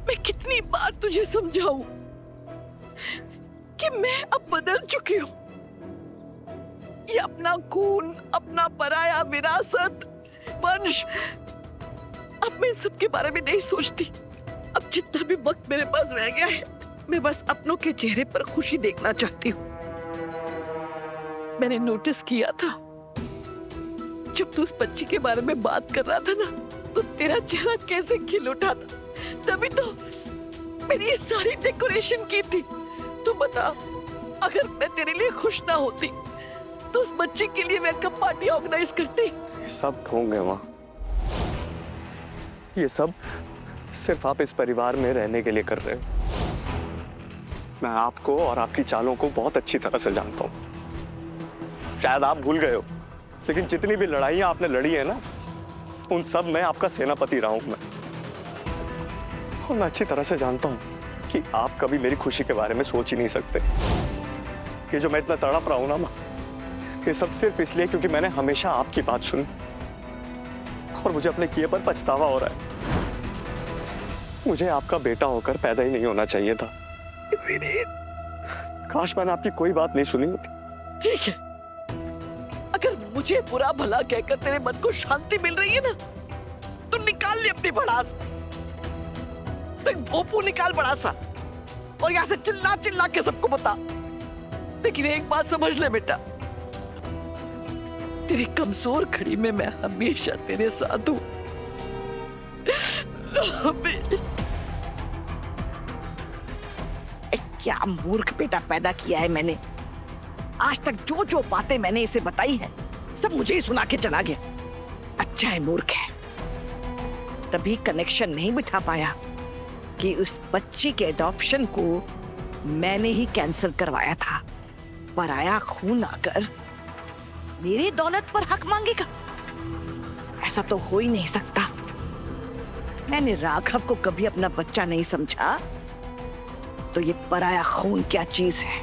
मैं कितनी बार तुझे समझाऊं कि मैं अब बदल चुकी हूं। ये अपना खून, अपना पराया विरासत, वंश, अब मैं इन सब के बारे में नहीं सोचती। अब जितना भी वक्त मेरे पास रह गया है, मैं बस अपनों के चेहरे पर खुशी देखना चाहती हूँ। मैंने नोटिस किया था जब तू उस बच्ची के बारे में बात कर रहा था ना, तो तेरा चेहरा कैसे खिल उठा था। तभी तो मैंने ये सारी डेकोरेशन की थी। तू बता, अगर मैं तेरे लिए खुश ना होती तो उस बच्चे के लिए वेलकम पार्टी ऑर्गेनाइज करती। ये सब ढोंग है माँ, ये सब सिर्फ आप इस परिवार में रहने के लिए कर रहे हो। मैं आपको और आपकी चालों को बहुत अच्छी तरह से जानता हूँ। शायद आप भूल गए हो, लेकिन जितनी भी लड़ाइयां आपने लड़ी है ना, उन सब में आपका सेनापति रहा हूं मैं। और मैं अच्छी तरह से जानता हूं कि आप कभी मेरी खुशी के बारे में सोच ही नहीं सकते। ये जो मैं इतना तड़प रहा हूं ना माँ, ये सब सिर्फ इसलिए क्योंकि मैंने हमेशा आपकी बात सुनी और मुझे अपने किए पर पछतावा हो रहा है। मुझे आपका बेटा होकर पैदा ही नहीं होना चाहिए था। काश मैंने आपकी कोई बात नहीं सुनी होती। ठीक है, अगर मुझे बुरा भला कहकर तेरे मन को शांति मिल रही है ना, तो निकाल ले अपनी भड़ास। तो एक भोपू निकाल बड़ा सा और यहां से चिल्ला चिल्ला के सबको बता। लेकिन एक बात समझ ले बेटा, तेरी कमजोर घड़ी में मैं हमेशा तेरे साथ हूं। क्या मूर्ख बेटा पैदा किया है मैंने। आज तक जो जो बातें मैंने इसे बताई है, सब मुझे ही सुना के चला गया। अच्छा है मूर्ख है, तभी कनेक्शन नहीं बिठा पाया कि उस बच्ची के एडॉप्शन को मैंने ही कैंसिल करवाया था। पराया खून आकर मेरी दौलत पर हक मांगेगा, ऐसा तो हो ही नहीं सकता। मैंने राघव को कभी अपना बच्चा नहीं समझा, तो ये पराया खून क्या चीज है।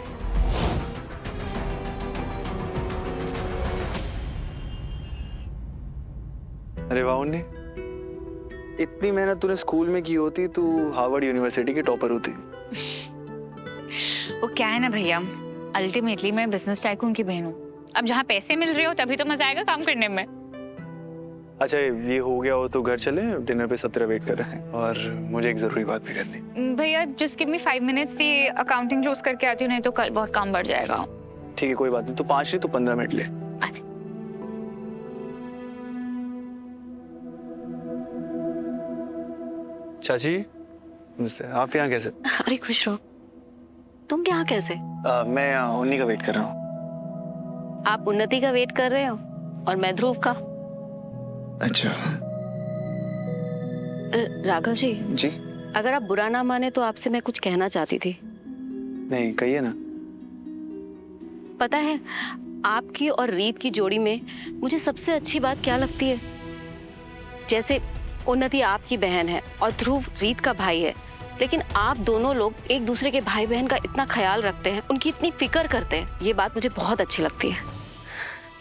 अरे वाह उन्नी, इतनी मेहनत तूने स्कूल में की होती तू हार्वर्ड यूनिवर्सिटी की टॉपर होती। वो क्या है ना भैया, अल्टीमेटली मैं बिजनेस टाइकून की बहन हूँ। अब जहाँ पैसे मिल रहे हो तभी तो मजा आएगा काम करने में। अच्छा ये हो गया हो तो घर चले, डिनर पे सब तेरा वेट कर रहे हैं और मुझे एक जरूरी बात भी करनी। भैया जस्ट गिव मी 5 मिनट्स, ये अकाउंटिंग क्लोज करके आती हूँ, नहीं तो कल बहुत काम बढ़ जाएगा। ठीक है कोई बात नहीं, तू 5 नहीं तो 15 मिनट ले। अच्छा। चाची आप यहाँ कैसे? अरे खुश रहो, तुम यहाँ कैसे? मैं उन्नी का वेट कर रहा हूँ। आप उन्नति का वेट कर रहे हो और मैं ध्रुव का। अच्छा राघव जी, जी अगर आप बुरा ना माने तो आपसे मैं कुछ कहना चाहती थी। नहीं कहिए ना। पता है आपकी और रीत की जोड़ी में मुझे सबसे अच्छी बात क्या लगती है? जैसे उन्नति आपकी बहन है और ध्रुव रीत का भाई है, लेकिन आप दोनों लोग एक दूसरे के भाई बहन का इतना ख्याल रखते हैं, उनकी इतनी फिक्र करते हैं, ये बात मुझे बहुत अच्छी लगती है।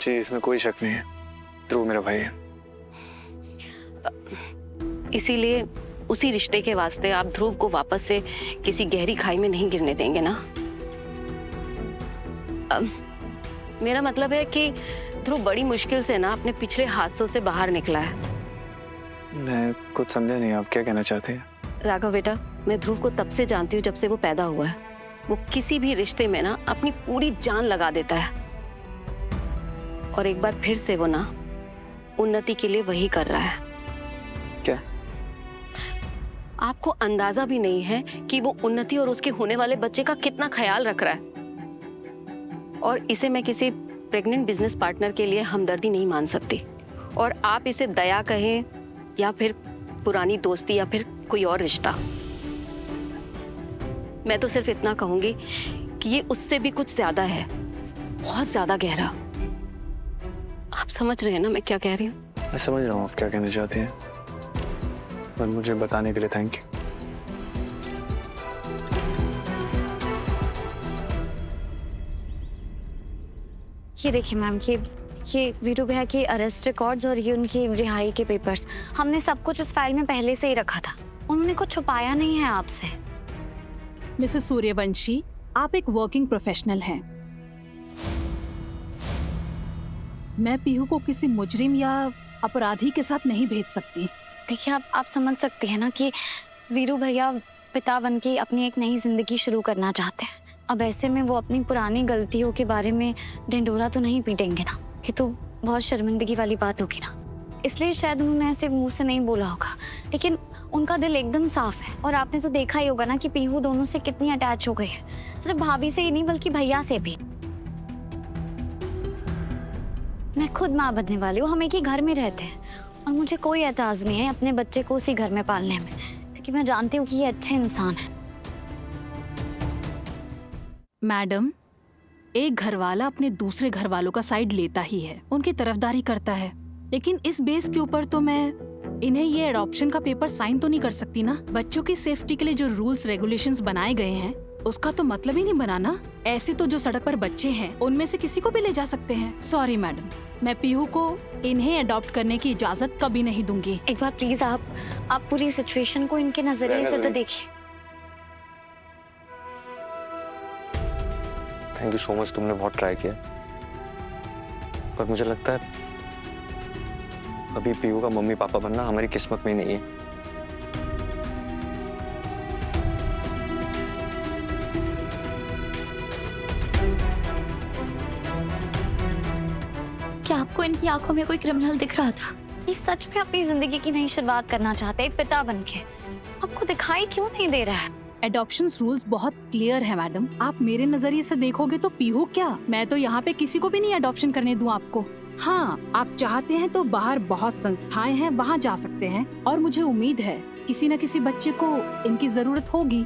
जी इसमें कोई शक नहीं है, ध्रुव मेरा भाई है। इसीलिए उसी रिश्ते के वास्ते आप ध्रुव को वापस से किसी गहरी खाई में नहीं गिरने देंगे ना? मेरा मतलब है कि ध्रुव बड़ी मुश्किल से ना अपने पिछले हादसों से बाहर निकला है। मैं कुछ समझा नहीं, आप क्या कहना चाहते हैं? राघव बेटा, मैं ध्रुव को तब से जानती हूँ जब से वो पैदा हुआ है। वो किसी भी रिश्ते में ना अपनी पूरी जान लगा देता है और एक बार फिर से वो ना उन्नति के लिए वही कर रहा है। क्या? आपको अंदाजा भी नहीं है कि वो उन्नति और उसके होने वाले बच्चे का कितना ख्याल रख रहा है। और इसे मैं किसी प्रेग्नेंट बिजनेस पार्टनर के लिए हमदर्दी नहीं मान सकती। और आप इसे दया कहें या फिर पुरानी दोस्ती या फिर कोई और रिश्ता, मैं तो सिर्फ इतना कहूंगी कि ये उससे भी कुछ ज्यादा है, बहुत ज्यादा गहरा। आप समझ रहे हैं ना मैं क्या कह रही हूँ? मैं समझ रहा हूँ आप क्या कहना चाहते हैं, पर मुझे बताने के लिए थैंक यू। ये देखिए मैम, ये वीरू भैया के अरेस्ट रिकॉर्ड्स और ये उनकी रिहाई के पेपर्स, हमने सब कुछ इस फाइल में पहले से ही रखा था। उन्होंने हमने कुछ छुपाया नहीं है आपसे। मिसेस सूर्यवंशी, आप एक वर्किंग प्रोफेशनल हैं। मैं पीहू को किसी मुजरिम या अपराधी के साथ नहीं भेज सकती। देखिए आप समझ सकते हैं ना कि वीरू भैया पिता बन के अपनी एक नई जिंदगी शुरू करना चाहते हैं। अब ऐसे में वो अपनी पुरानी गलतियों के बारे में ढिंढोरा तो नहीं पीटेंगे ना, ये तो बहुत शर्मिंदगी वाली बात होगी ना। इसलिए शायद उन्होंने ऐसे मुंह से नहीं बोला होगा, लेकिन उनका दिल एकदम साफ है। और आपने तो देखा ही होगा ना कि पीहू दोनों से कितनी अटैच हो गई है, सिर्फ भाभी से ही नहीं बल्कि भैया से भी। मैं खुद माँ बनने वाली हूँ, हम एक ही घर में रहते हैं और मुझे कोई एतराज नहीं है अपने बच्चे को उसी घर में पालने में, क्योंकि मैं जानती हूँ कि ये अच्छे इंसान है। मैडम, एक घर वाला अपने दूसरे घर वालों का साइड लेता ही है, उनकी तरफदारी करता है, लेकिन इस बेस के ऊपर तो मैं इन्हें ये एडॉप्शन का पेपर साइन तो नहीं कर सकती ना। बच्चों की सेफ्टी के लिए जो रूल्स रेगुलेशंस बनाए गए हैं उसका तो मतलब ही नहीं बनाना। ऐसे तो जो सड़क पर बच्चे हैं उनमें से किसी को भी ले जा सकते हैं। सॉरी मैडम, मैं पीहू को इन्हें अडॉप्ट करने की इजाजत कभी नहीं दूंगी। एक बार प्लीज आप पूरी सिचुएशन को इनके नजरिए से तो देखिए। थैंक यू सो मच, तुमने बहुत ट्राई किया, पर मुझे लगता है अभी पीयू का मम्मी पापा बनना हमारी किस्मत में नहीं है। क्या आपको इनकी आंखों में कोई क्रिमिनल दिख रहा था? ये सच में अपनी जिंदगी की नई शुरुआत करना चाहते हैं एक पिता बनके, आपको दिखाई क्यों नहीं दे रहा है? एडॉप्शन रूल्स बहुत क्लियर है मैडम। आप मेरे नजरिए से देखोगे तो पीहू क्या, मैं तो यहाँ पे किसी को भी नहीं अडॉप्शन करने दूं आपको। हाँ, आप चाहते हैं तो बाहर बहुत संस्थाएं हैं, वहाँ जा सकते हैं, और मुझे उम्मीद है किसी न किसी बच्चे को इनकी जरूरत होगी।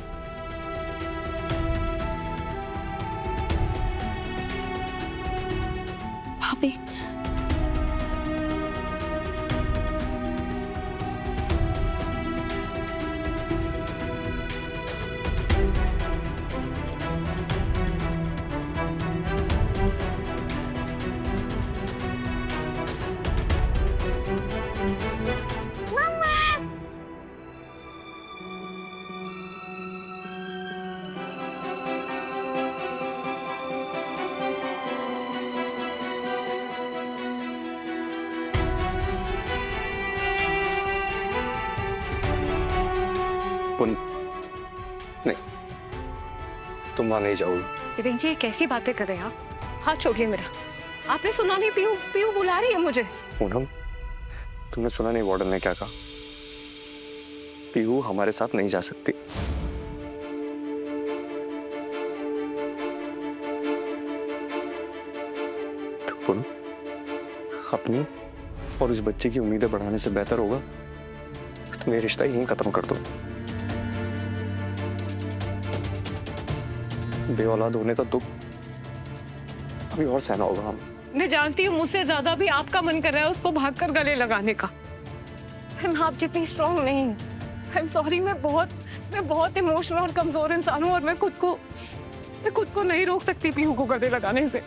भाभी, नहीं, तुम वहां नहीं जाओगी। सिबिन जी, कैसी बातें कर रहे हैं आप? हाथ छोड़िए मेरा। आपने सुना नहीं? पीहू पीहू बुला रही है मुझे। पूनम, तुमने सुना नहीं वार्डन ने क्या कहा? पीहू हमारे साथ नहीं जा सकती। तो पूनम, अपनी और उस बच्चे की उम्मीदें बढ़ाने से बेहतर होगा तुम ये रिश्ता यहीं खत्म कर दो। बेऔलाद होने का दुख अभी और सहना होगा हम। मैं जानती हूँ मुझसे ज्यादा भी आपका मन कर रहा है उसको भागकर गले लगाने का। मैं आप जितनी स्ट्रांग नहीं हूँ। आई एम सॉरी, मैं बहुत इमोशनल और कमजोर इंसान हूँ और मैं खुद को नहीं रोक सकती पीहू को गले लगाने से।